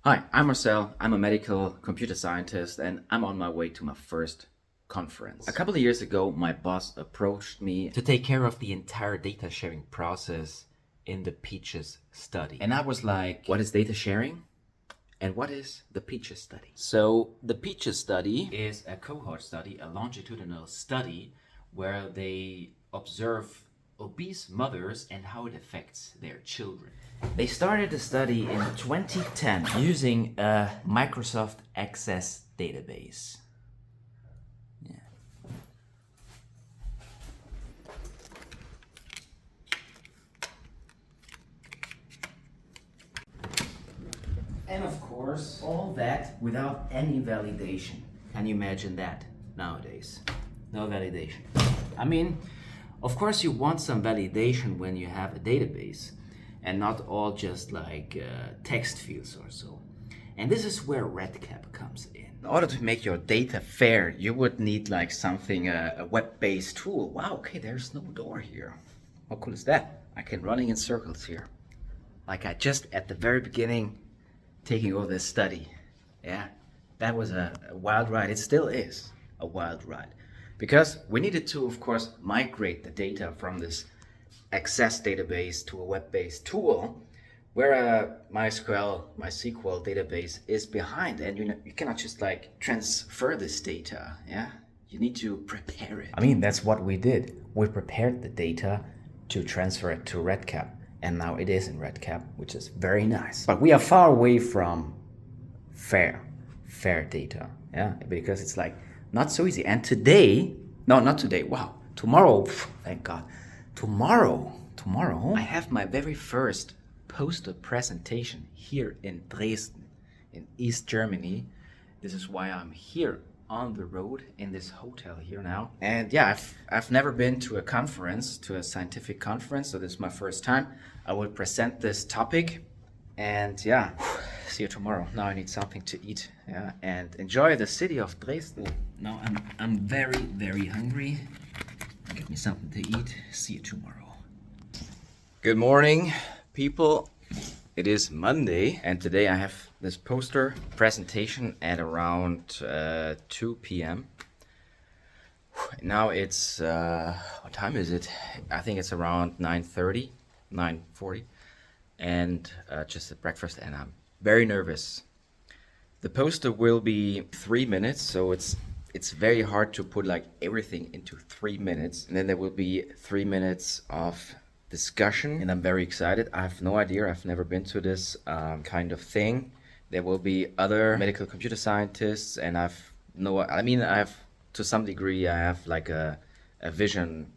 Hi, I'm Marcel. I'm a medical computer scientist and I'm on my way to my first conference. A couple of years ago, my boss approached me to take care of the entire data sharing process in the Peaches study. And I was like, what is data sharing? And what is the Peaches study? So the Peaches study is a cohort study, a longitudinal study where they observe obese mothers and how it affects their children. They started the study in 2010 using a Microsoft Access database. Yeah. And of course, all that without any validation. Can you imagine that nowadays? No validation. I mean, of course you want some validation when you have a database and not all just like text fields or so. And this is where RedCap comes in. In order to make your data fair, you would need like something, a web-based tool. Wow, okay, there's no door here. How cool is that? I can running in circles here. Like I just at the very beginning taking over this study. Yeah, that was a wild ride. It still is a wild ride. Because we needed to, of course, migrate the data from this Access database to a web-based tool where a MySQL database is behind, and you cannot just like transfer this data. Yeah, you need to prepare it. I mean, that's what we did. We prepared the data to transfer it to RedCap, and now it is in RedCap, which is very nice. But we are far away from fair data. Yeah, because it's like not so easy. And today, no, not today. Wow, tomorrow. Thank God. Tomorrow, I have my very first poster presentation here in Dresden, in East Germany. This is why I'm here on the road in this hotel here now. And yeah, I've never been to a conference, to a scientific conference, so this is my first time. I will present this topic, and yeah, see you tomorrow. Now I need something to eat, yeah, and enjoy the city of Dresden. Now I'm very, very hungry. Get me something to eat. See you tomorrow. Good morning, people. It is Monday, and today I have this poster presentation at around 2 p.m. Now it's, what time is it? I think it's around 9:30, 9:40, and just at breakfast, and I'm very nervous. The poster will be 3 minutes, so it's very hard to put like everything into 3 minutes. And then there will be 3 minutes of discussion, and I'm very excited. I have no idea. I've never been to this kind of thing. There will be other medical computer scientists, and I have to some degree, I have like a vision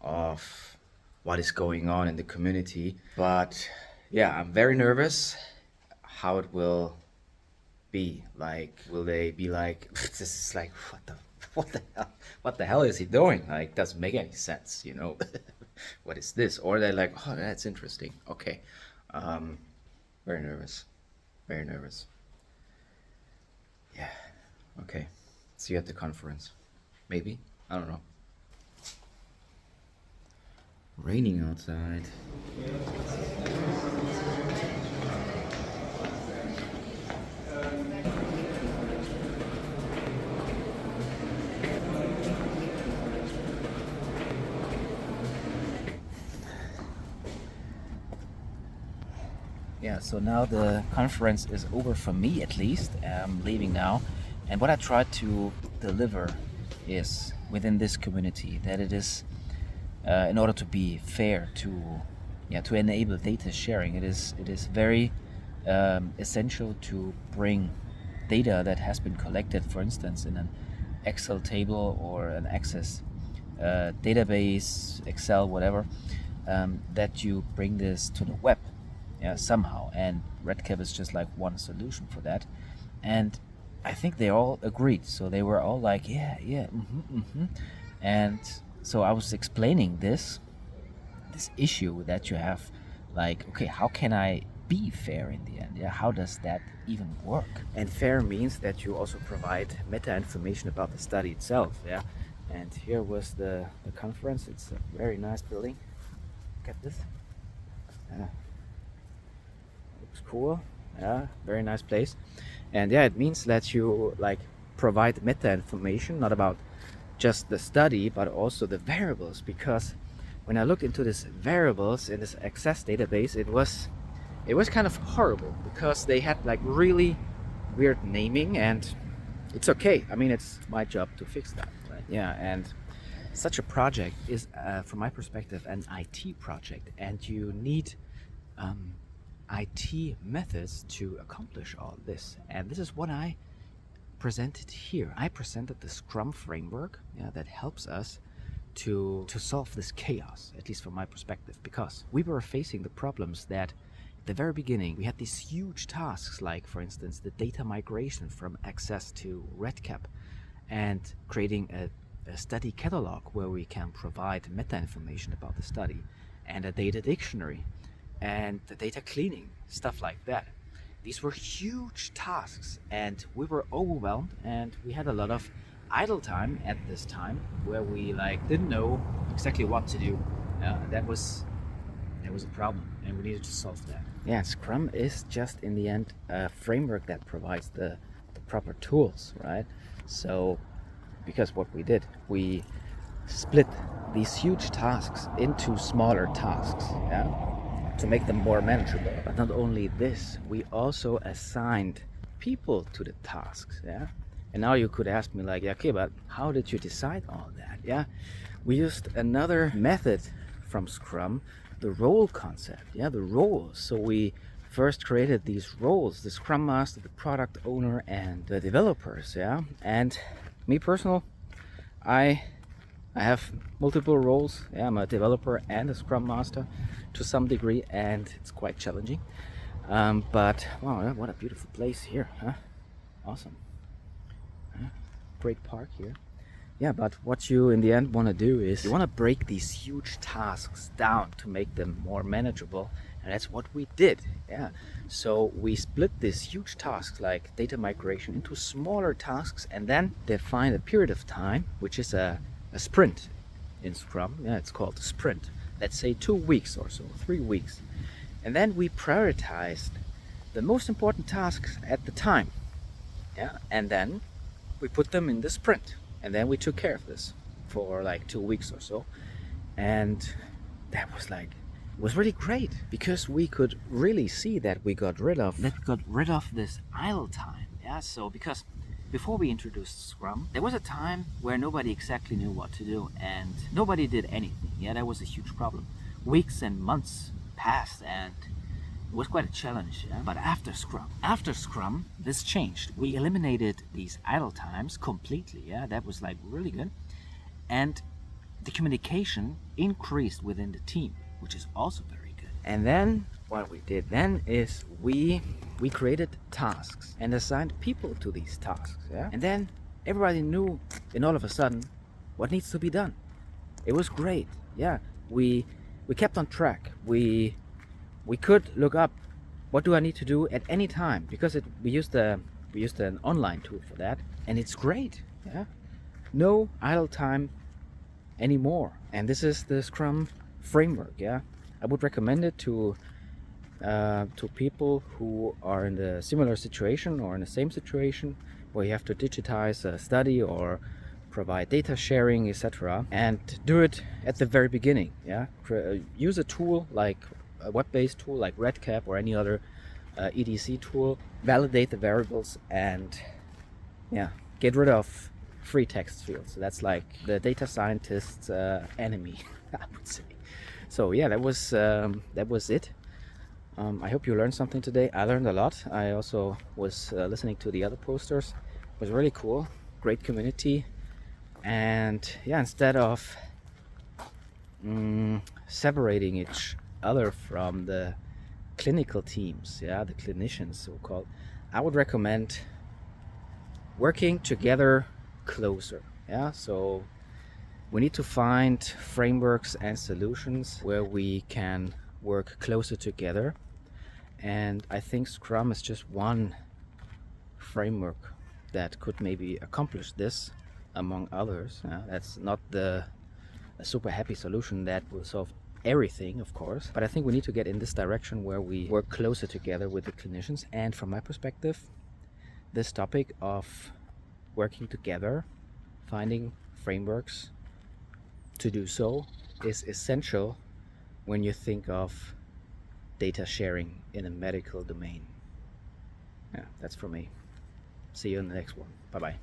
of what is going on in the community. But yeah, I'm very nervous how it will be. Like, will they be like, this is like, what the hell is he doing? Like, doesn't make any sense, you know? What is this? Or they're like, oh, that's interesting. Okay. Very nervous. Very nervous. Yeah. Okay. See you at the conference. Maybe. I don't know. Raining outside. Yeah, so now the conference is over for me, at least. I'm leaving now. And what I try to deliver is within this community that it is, in order to be fair, to enable data sharing, it is very essential to bring data that has been collected, for instance, in an Excel table or an Access database, Excel, whatever, that you bring this to the web. Yeah, somehow, and RedCap is just like one solution for that, and I think they all agreed. So they were all like, yeah, and so I was explaining this issue that you have, like, okay, how can I be fair in the end? Yeah, how does that even work? And fair means that you also provide meta information about the study itself. Yeah, and here was the conference. It's a very nice building. Look at this. Looks cool. Yeah, very nice place. And yeah, it means that you like provide meta information, not about just the study, but also the variables. Because when I looked into this variables in this access database, it was kind of horrible because they had like really weird naming, and it's okay. I mean, it's my job to fix that, right? Yeah, and such a project is, from my perspective, an IT project, and you need um, IT methods to accomplish all this. And this is what I presented here. I presented the Scrum framework, yeah, that helps us to solve this chaos, at least from my perspective, because we were facing the problems that at the very beginning we had these huge tasks, like for instance the data migration from Access to Redcap, and creating a study catalog where we can provide meta information about the study, and a data dictionary, and the data cleaning, stuff like that. These were huge tasks, and we were overwhelmed, and we had a lot of idle time at this time where we like didn't know exactly what to do. That was a problem, and we needed to solve that. Yeah, Scrum is just in the end a framework that provides the proper tools, right? So, because what we did, we split these huge tasks into smaller tasks, yeah, to make them more manageable. But not only this, we also assigned people to the tasks, yeah. And now you could ask me like, yeah, okay, but how did you decide all that? Yeah, we used another method from Scrum, the role concept, yeah, the roles. So we first created these roles: the Scrum Master, the product owner, and the developers, yeah. And me personal, I have multiple roles. Yeah, I'm a developer and a Scrum Master to some degree, and it's quite challenging. But wow, what a beautiful place here, huh? Awesome. Great park here. Yeah, but what you in the end want to do is you want to break these huge tasks down to make them more manageable, and that's what we did. Yeah, so we split these huge tasks like data migration into smaller tasks, and then define a period of time, which is a sprint in Scrum. Yeah, it's called a sprint. Let's say 2 weeks or so, 3 weeks. And then we prioritized the most important tasks at the time. Yeah, and then we put them in the sprint. And then we took care of this for like 2 weeks or so. And that was like, it was really great because we could really see that we got rid of this idle time. Yeah, so because before we introduced Scrum, there was a time where nobody exactly knew what to do and nobody did anything. Yeah, that was a huge problem. Weeks and months passed, and it was quite a challenge. Yeah? But after Scrum, this changed. We eliminated these idle times completely. Yeah, that was like really good, and the communication increased within the team, which is also very good. And then what we did then is we created tasks and assigned people to these tasks. Yeah, and then everybody knew, and all of a sudden, what needs to be done. It was great. Yeah, we kept on track. We could look up what do I need to do at any time because we used an online tool for that, and it's great. Yeah, no idle time anymore. And this is the Scrum framework. Yeah, I would recommend it to people who are in the similar situation or in the same situation where you have to digitize a study or provide data sharing, etc., and do it at the very beginning. Yeah, use a tool like a web-based tool like Redcap or any other EDC tool. Validate the variables and yeah, get rid of free text fields. So that's like the data scientist's enemy, I would say. So yeah, that was it. I hope you learned something today. I learned a lot. I also was listening to the other posters. It was really cool. Great community. And yeah, instead of separating each other from the clinical teams, yeah, the clinicians so-called, I would recommend working together closer. Yeah, so we need to find frameworks and solutions where we can work closer together, and I think Scrum is just one framework that could maybe accomplish this among others. That's not a super happy solution that will solve everything, of course, but I think we need to get in this direction where we work closer together with the clinicians. And from my perspective, this topic of working together, finding frameworks to do so, is essential when you think of data sharing in a medical domain. Yeah, that's for me. See you in the next one. Bye bye.